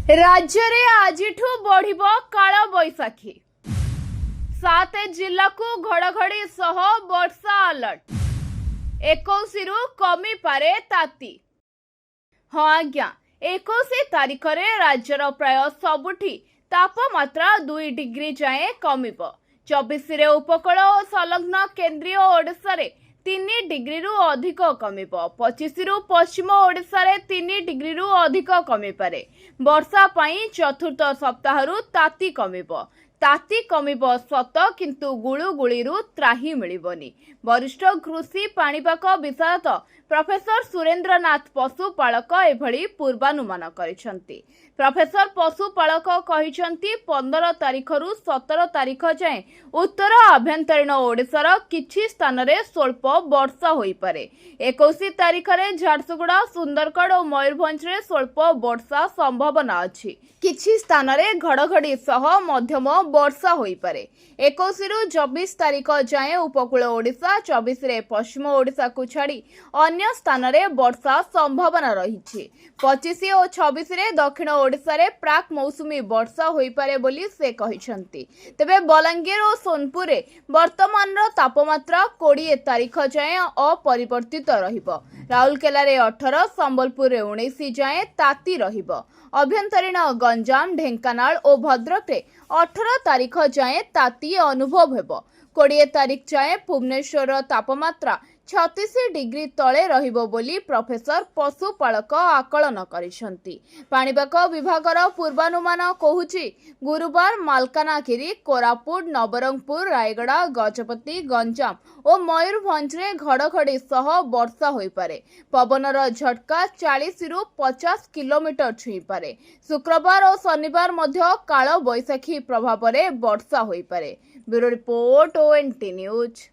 राज्य रे आजिठू बढ़िब काल बैशाखी 7 जिला को घड़घड़ी सह वर्षा अलर्ट 21 रु कमी पारे ताती। हाँ आज्ञा 21 तारीख रे राज्यर प्राय सबुठी तापमात्रा 2 डिग्री जाए कमिब। 24 रे उपकूल और संलग्न केंद्रीय ओडिशा रे 3 डिग्री रु अधिक कमिब। 25 रु पश्चिम ओडिशा रे 3 डिग्री रु अधिक कमी पारे। वर्षा पाई चतुर्थ सप्ताह रु ताती कमिब। ताती कमिब सत किंतु गुळुगुळी रु त्राही मिलिबनी। वरिष्ठ कृषि पाणीपाग विशारद प्रोफेसर सुरेंद्रनाथ पशुपालक एभली पूर्वानुमान करिसंती। प्रोफेसर पशुपालक कहिसंती 15 तारीख रु 17 तारीख जाए उत्तर आभ्यंतरीण ओडिशार किछि स्थान रे स्वल्प वर्षा होई पारे। 21 तारीख रे झारसुगुड़ा सुंदरगढ़ और मयूरभंज रे स्वल्प वर्षा संभावना अछि। किछि स्थान रे घड़घड़ी सह मध्यम वर्षा होई पारे। 21 रु 24 तारीख जाए उपकूल ओडिशा 24 रे पश्चिम ओडिशा को छाड़ी अन्य स्थान रे वर्षा संभावना रही। 25 और 26 रे दक्षिण ओडिशा रे प्राक मौसुमी वर्षा होई पारे बोली से कहिसंती। तेबे बलांगीर और सोनपुर रे वर्तमान तापमात्रा 20 तारीख जाए अपरिवर्तित रहिबो। राउरकेला रे 18 संबलपुर रे 19 जाए ताती रहिबो। अभ्यंतरीण गंजाम ढेंकानाल और भद्रक रे 18 तारीख जाए ताती अनुभव हेबो। 20 तारीख जाए भुवनेश्वर तापमात्रा 36 डिग्री तले रहिबो बोली प्रोफेसर पशुपालक आकलन करिसंती। पाणीपाग विभागर पूर्वानुमान कहुछि गुरुवार मालकानगिरी कोरापुट नवरंगपुर रायगड़ा गजपति गंजाम और मयूरभंज रे घड़घड़ी सह वर्षा होई पारे। पवनर झटका 40 रु 50 किलोमीटर छुई पारे। शुक्रवार और शनिवार मध्य काल बैशाखी प्रभाव रे वर्षा होई पारे। Bureau report ONT news.